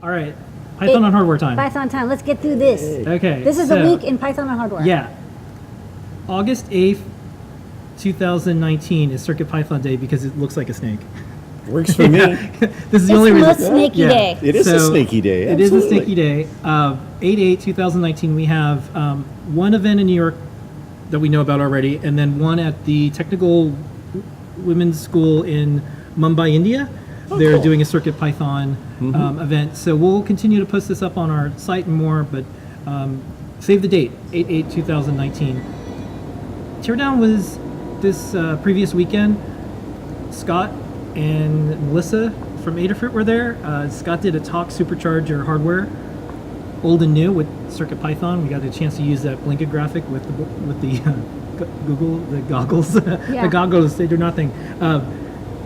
All right, Python on hardware time. Python time. Let's get through this. Okay. This is a week in Python on hardware. Yeah. August 8th, 2019 is CircuitPython Day because it looks like a snake. Works for me. This is the only It's the reason. most snaky day. It is a snaky day. It is a snaky day. 8/8/2019, we have one event in New York that we know about already, and then one at the Technical Women's School in Mumbai, India. They're cool. doing a CircuitPython event. So we'll continue to post this up on our site and more, but save the date, 8/8/2019. Teardown was this previous weekend. Scott and Melissa from Adafruit were there. Scott did a talk, Supercharger hardware, old and new with CircuitPython. We got a chance to use that blinking graphic with the Google, the goggles. Yeah. The goggles, they do nothing.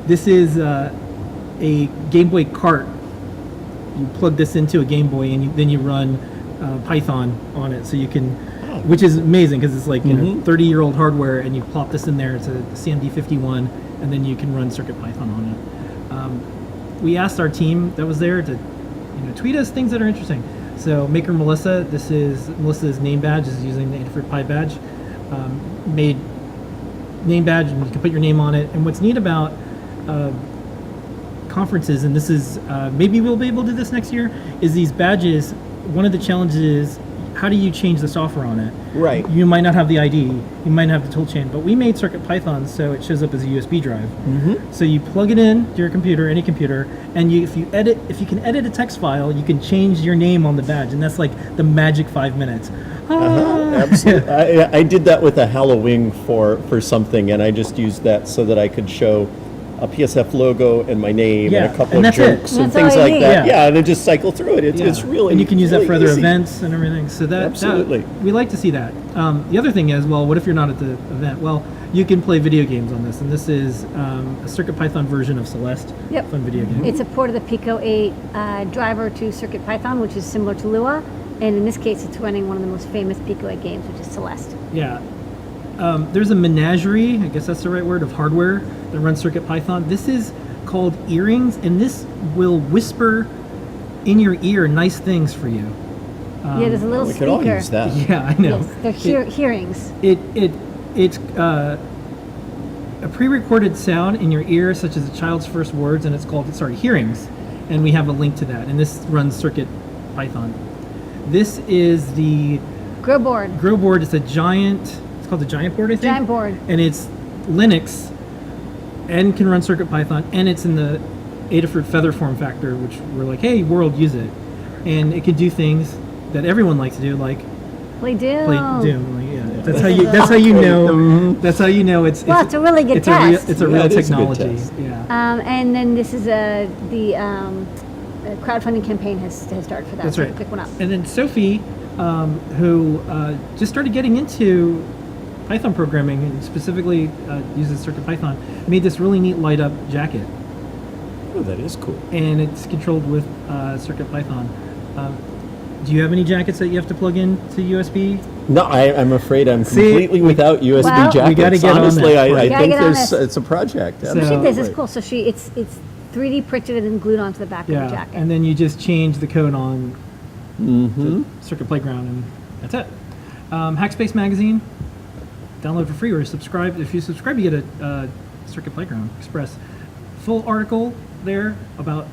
This is a Game Boy cart. You plug this into a Game Boy and then you run Python on it, so you can, which is amazing because it's like 30-year-old hardware, and you plop this in there. It's a CMD51, and then you can run CircuitPython on it. We asked our team that was there to, tweet us things that are interesting. So Maker Melissa, this is Melissa's name badge. This is using the Adafruit Pi badge. Made name badge, and you can put your name on it. And what's neat about conferences, and this is maybe we'll be able to do this next year, is these badges. One of the challenges is, how do you change the software on it? Right. You might not have the ID, you might not have the toolchain, but we made CircuitPython so it shows up as a USB drive. So you plug it in to your computer, any computer, and if you can edit a text file, you can change your name on the badge, and that's like the magic 5 minutes. Absolutely. I did that with a Halloween for something, and I just used that so that I could show a PSF logo and my name and a couple and of that's it. jokes and That's things all you like need. that. Yeah. Yeah, and then just cycle through it. It's really, and you can use that really for other easy. events and everything. So Absolutely. we like to see that. The other thing is, well, what if you're not at the event? Well, you can play video games on this, and this is a CircuitPython version of Celeste. Yep. Fun video game. It's a port of the Pico 8 driver to CircuitPython, which is similar to Lua. And in this case, it's running one of the most famous Pico 8 games, which is Celeste. Yeah. There's a menagerie, I guess that's the right word, of hardware that runs CircuitPython. This is called Earrings, and this will whisper in your ear nice things for you. Yeah, there's a little We speaker. could all use that. Yeah, I know. Yes, they're hearings. It's a pre-recorded sound in your ear, such as a child's first words, and it's called Hearings, and we have a link to that. And this runs CircuitPython. This is the Grow board. Grow board. It's a giant. It's called the Giant board, I think. Giant board. And it's Linux, and can run CircuitPython, and it's in the Adafruit Feather form factor, which we're like, hey, world, use it, and it can do things that everyone likes to do, like Play Doom. play Doom. Like, yeah, that's how you. That's how you know. That's how you know it's. Well, it's a really good test. It's a Yeah, real it is a good technology. test. Yeah. And then this is the crowdfunding campaign has started for that. That's so right. Pick one up. And then Sophie, who just started getting into Python programming and specifically uses CircuitPython, made this really neat light up jacket, Oh, that is cool. and it's controlled with CircuitPython. Do you have any jackets that you have to plug in to USB? No, I'm afraid I'm completely without USB Well, jackets. we gotta get on Honestly, that. I We gotta think get on this. it's a project. So- Actually, this is Absolutely. cool. So it's 3D printed and then glued onto the back of the Yeah, jacket. and then you just change the code on Mm-hmm. Circuit Playground, and that's it. Hackspace Magazine, download for free or subscribe. If you subscribe, you get a Circuit Playground Express full article there about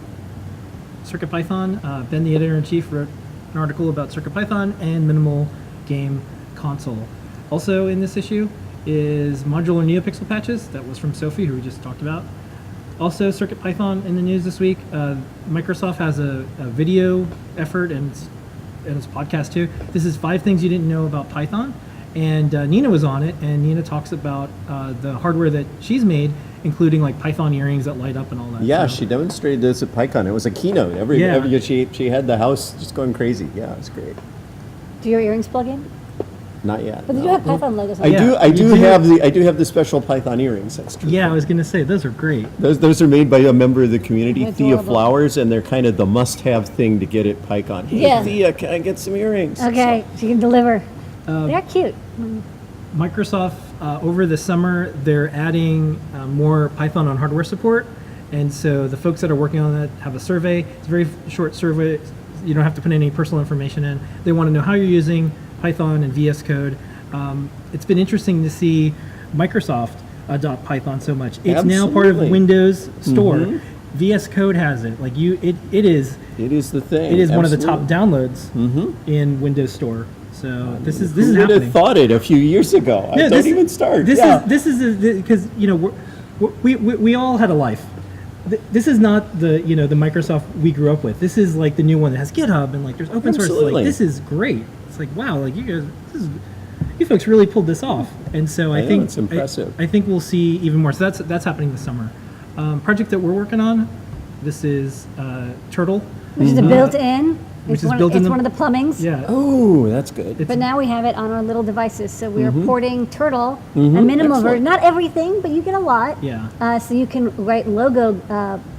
CircuitPython. Ben, the editor-in-chief, wrote an article about CircuitPython and minimal game console. Also in this issue is modular NeoPixel patches. That was from Sophie, who we just talked about. Also, CircuitPython in the news this week. Microsoft has a video effort, and it's a podcast too. This is 5 things you didn't know about Python. And Nina was on it, and Nina talks about the hardware that she's made, including like Python earrings that light up and all that. Yeah, So- she demonstrated this at PyCon. It was a keynote. She had the house just going crazy. Yeah, it was great. Do your earrings plug in? Not yet. But they do no. have Python logos on I them. do. I you do do. have the special Python earrings. That's true. Yeah, I was gonna say those are great. Those are made by a member of the community, They're Thea adorable. Flowers, and they're kind of the must-have thing to get at PyCon. Hey, Yeah. Thea, can I get some earrings? Okay, so you can deliver. They're cute. Microsoft over the summer they're adding more Python on hardware support, And so the folks that are working on that have a survey. It's a very short survey. You don't have to put any personal information in. They want to know how you're using Python and VS Code. It's been interesting to see Microsoft adopt Python so much. It's now part of Absolutely. Windows Store. VS Code has it. Like it is. It is the thing. It is one of the top Absolutely. downloads in Windows Store. So this is Who would happening. have thought it a few years ago? Yeah, Don't even start. This Yeah. is because we all had a life. This is not the the Microsoft we grew up with. This is like the new one that has GitHub and like there's open source. Absolutely. Like this is great. It's like wow, like you folks really pulled this off. And so I know, think it's impressive. I think we'll see even more. So that's happening this summer. Project that we're working on. This is Turtle. Which is a built-in. Which It's is one, built in it's the- one of the plumbings. Yeah. Oh, that's good. But now we have it on our little devices. So we are porting Turtle, a Mhm. minimal Excellent. version. Not everything, but you get a lot. Yeah. So you can write logo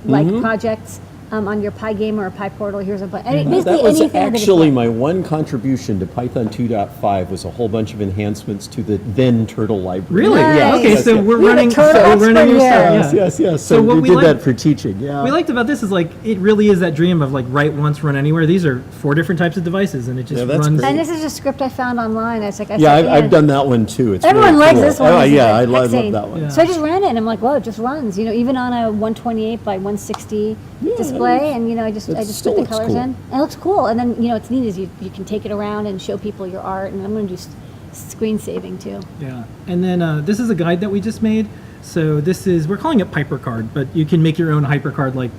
like projects on your PyGamer or PyPortal. Here's a bunch. Basically That was anything that is actually fun. my one contribution to Python 2.5 was a whole bunch of enhancements to the then Turtle library. Really? Nice. Yes, Okay, yes, so yes. we're We have a running. Turtle So we're expert running your here. stuff. Yes, yes. So So what we we did like- that for teaching. Yeah. We liked about this is like it really is that dream of like write once, run anywhere. These are 4 different types of devices, and it just Yeah, that's runs. great. And this is a script I found online. I was like, Yeah, I've done that one too. It's Everyone really likes cool. this one. Oh This is yeah, like I love hexane. that one. Yeah. So I just ran it, and I'm like, whoa, it just runs. Even on a 128 by 160 display, and I just still put the looks colors cool. in. And it looks cool. And then it's neat is you can take it around and show people your art. And I'm going to do screen saving too. Yeah, and then this is a guide that we just made. So we're calling it HyperCard, but you can make your own HyperCard like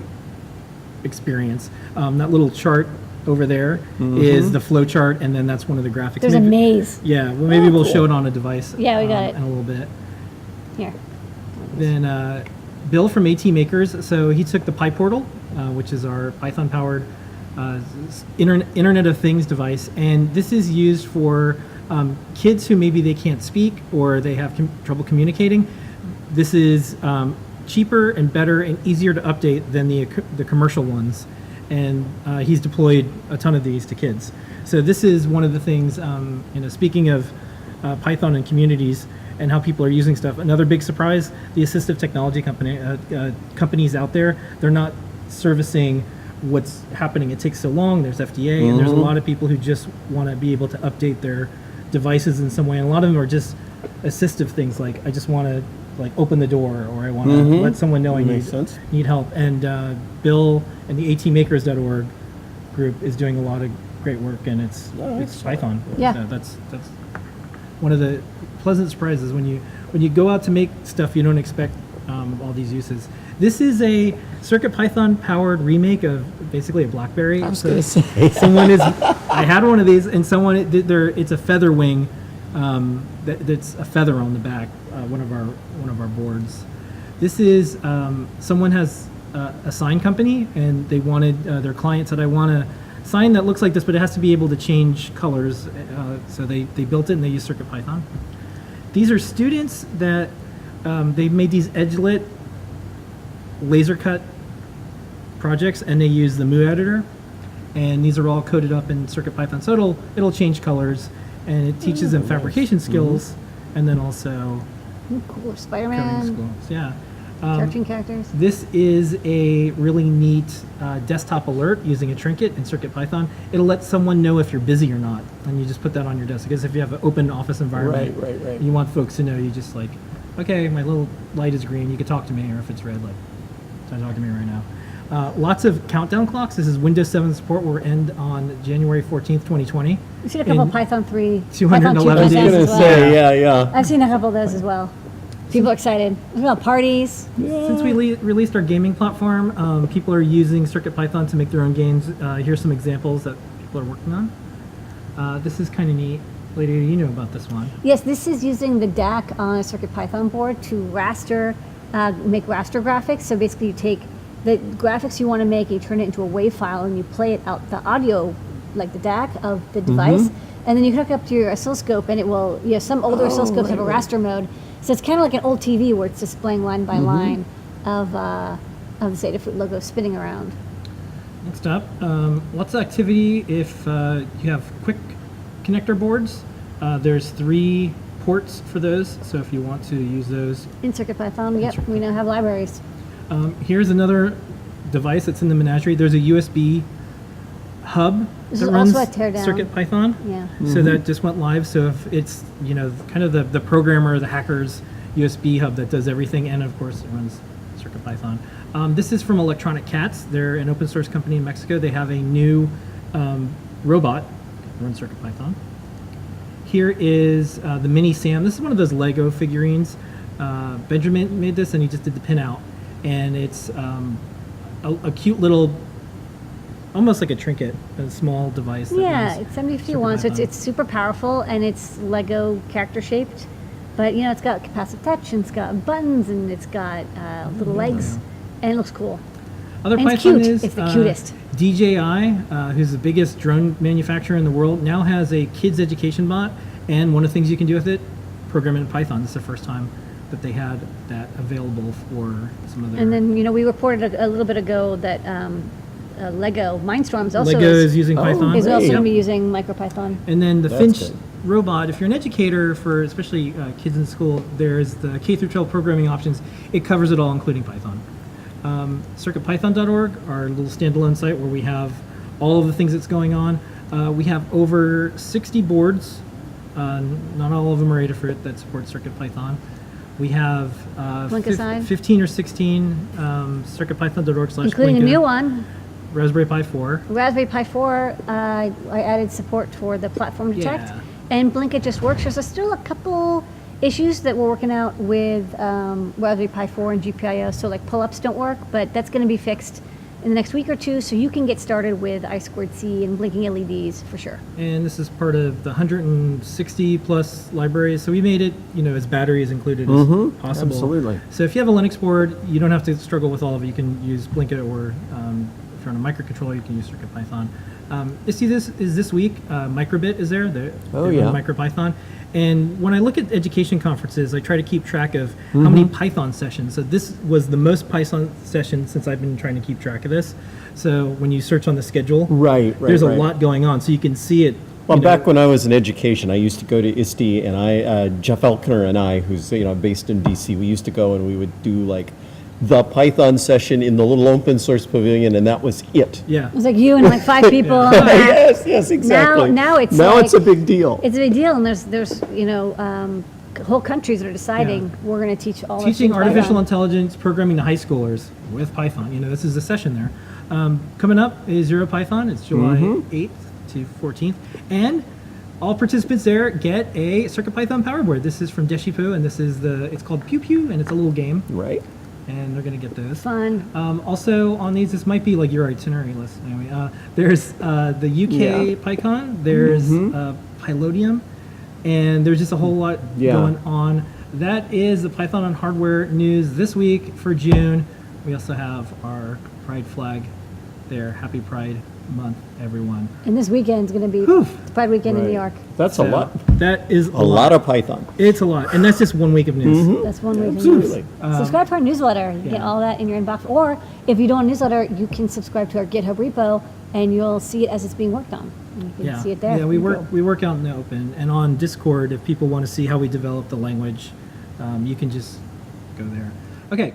experience. That little chart over there is the flow chart, and then that's one of the graphics. There's a maze. Yeah, well, maybe we'll show it on a device. Yeah, we got it. in a little bit. Here. Then Bill from AT Makers, so he took the PyPortal, which is our Python-powered Internet of Things device, and this is used for kids who maybe they can't speak or they have trouble communicating. This is cheaper and better and easier to update than the commercial ones, and he's deployed a ton of these to kids. So this is one of the things, speaking of Python and communities, and how people are using stuff. Another big surprise, the assistive technology companies out there, they're not servicing what's happening. It takes so long, there's FDA, and there's a lot of people who just want to be able to update their devices in some way, and a lot of them are just assistive things like, I just want to like open the door, or I want to let someone know I Makes sense. need help. And Bill and the atmakers.org group is doing a lot of great work, and it's Python. Yeah. So that's one of the pleasant surprises when you go out to make stuff you don't expect all these uses. This is a CircuitPython powered remake of basically a BlackBerry. I was going to say. I had one of these, and it's a feather wing that's a feather on the back. One of our boards. This is someone has a sign company, and they wanted their client said, I want a sign that looks like this, but it has to be able to change colors. So they built it, and they use CircuitPython. These are students that they've made these edgelit laser cut projects, and they use the Mu editor, and these are all coded up in CircuitPython. So it'll change colors, and it teaches them fabrication skills, and then also Ooh, cool. coding Spider-Man, skills. Yeah. cartoon characters. This is a really neat desktop alert using a trinket in CircuitPython. It'll let someone know if you're busy or not, and you just put that on your desk. I guess if you have an open office environment, Right. you want folks to know, you just like, okay, my little light is green, you can talk to me, or if it's red, like, don't talk to me right now. Lots of countdown clocks. This is Windows 7 support will end on January 14th, 2020. We've seen a couple in of Python 3, 211 Python 2 I was days. going to as well. say, yeah. I've seen a couple of those as well. People are excited. There's about parties. Since we released our gaming platform, people are using CircuitPython to make their own games. Here's some examples that people are working on. This is kind of neat. Lady, you know about this one. Yes, this is using the DAC on a CircuitPython board to make raster graphics. So basically you take the graphics you want to make, you turn it into a WAV file, and you play it out the audio, like the DAC of the device, and then you hook up to your oscilloscope, and it will, some older oscilloscopes have a raster mode. So it's kind of like an old TV where it's displaying line by line of the Adafruit logo spinning around. Next up, lots of activity if you have quick connector boards. There's 3 ports for those, so if you want to use those. In CircuitPython, yep, we now have libraries. Here's another device that's in the menagerie. There's a USB hub This that is runs also a teardown. CircuitPython. Yeah. So that just went live. So if it's, you know, kind of the programmer, the hacker's USB hub that does everything, and of course it runs CircuitPython. This is from Electronic Cats. They're an open source company in Mexico. They have a new robot that runs CircuitPython. Here is the Mini Sam. This is one of those Lego figurines. Benjamin made this, and he just did the pin out. And it's a cute little, almost like a trinket, a small device. That Yeah, runs it's 7051, so CircuitPython. it's super powerful, and it's Lego character shaped. But you know, it's got capacitive touch, and it's got buttons, and it's got little legs, and it looks cool. Other And it's Python cute. is It's the cutest. DJI, who's the biggest drone manufacturer in the world, now has a kids education bot, and one of the things you can do with it, program it in Python. This is the first time that they had that available for some of their. And then you know, we reported a little bit ago that Lego Mindstorms also Lego is using Python. is also Great. going to be using MicroPython. And then the That's Finch good. robot, if you're an educator for especially kids in school, there's the K through 12 programming options. It covers it all, including Python. CircuitPython.org, our little standalone site where we have all of the things that's going on. We have over 60 boards. Not all of them are Adafruit that support CircuitPython. We have Blink aside. 15 or 16 CircuitPython.org/Blinka. Including a new one, Raspberry Pi 4. Raspberry Pi 4. I added support for the platform detect, Yeah. and Blinka just works. There's still a couple issues that we're working out with Raspberry Pi 4 and GPIO. So like pull-ups don't work, but that's going to be fixed in the next week or two, so you can get started with I2C and blinking LEDs for sure. And this is part of the 160 plus libraries. So we made it, you know, as batteries included as possible. absolutely. So if you have a Linux board, you don't have to struggle with all of it. You can use Blinka, or if you're on a microcontroller, you can use CircuitPython. This week. Microbit is there. They run yeah. MicroPython. And when I look at education conferences, I try to keep track of how many Python sessions. So this was the most Python session since I've been trying to keep track of this. So when you search on the schedule, Right, there's a right. lot going on. So you can see it. Well, you know, back when I was in education, I used to go to ISTE, and Jeff Elkner and I, who's based in DC, we used to go and we would do like the Python session in the little open source pavilion, and that was it. Yeah. It was like you and like 5 people. Yes, exactly. Now it's it's a like- big deal. It's a big deal, and there's whole countries that are deciding we're going to teach all our Teaching students artificial Python. intelligence programming to high schoolers with Python. You know, this is a session there. Coming up is EuroPython. It's July 8th to 14th. And all participants there get a CircuitPython power board. This is from Deshipu, and this is it's called Pew Pew, and it's a little game. Right. And they're going to get those. Fun. Also on these, this might be like your itinerary list. Anyway, there's the UK PyCon, there's Pylodium, and there's just a whole lot going on. That is the Python on hardware news this week for June. We also have our Pride flag there. Happy Pride Month, everyone. And this weekend's going to be Whew. Pride Weekend in New Right. York. That's So a lot. That is A lot of Python. It's a lot, and that's just 1 week of news. That's one way to Absolutely. use. Subscribe to our newsletter. You get yeah. all that in your inbox. Or if you don't have a newsletter, you can subscribe to our GitHub repo, and you'll see it as it's being worked on. You can Yeah, see it there. yeah. We work out in the open, and on Discord, if people want to see how we develop the language, you can just go there. Okay.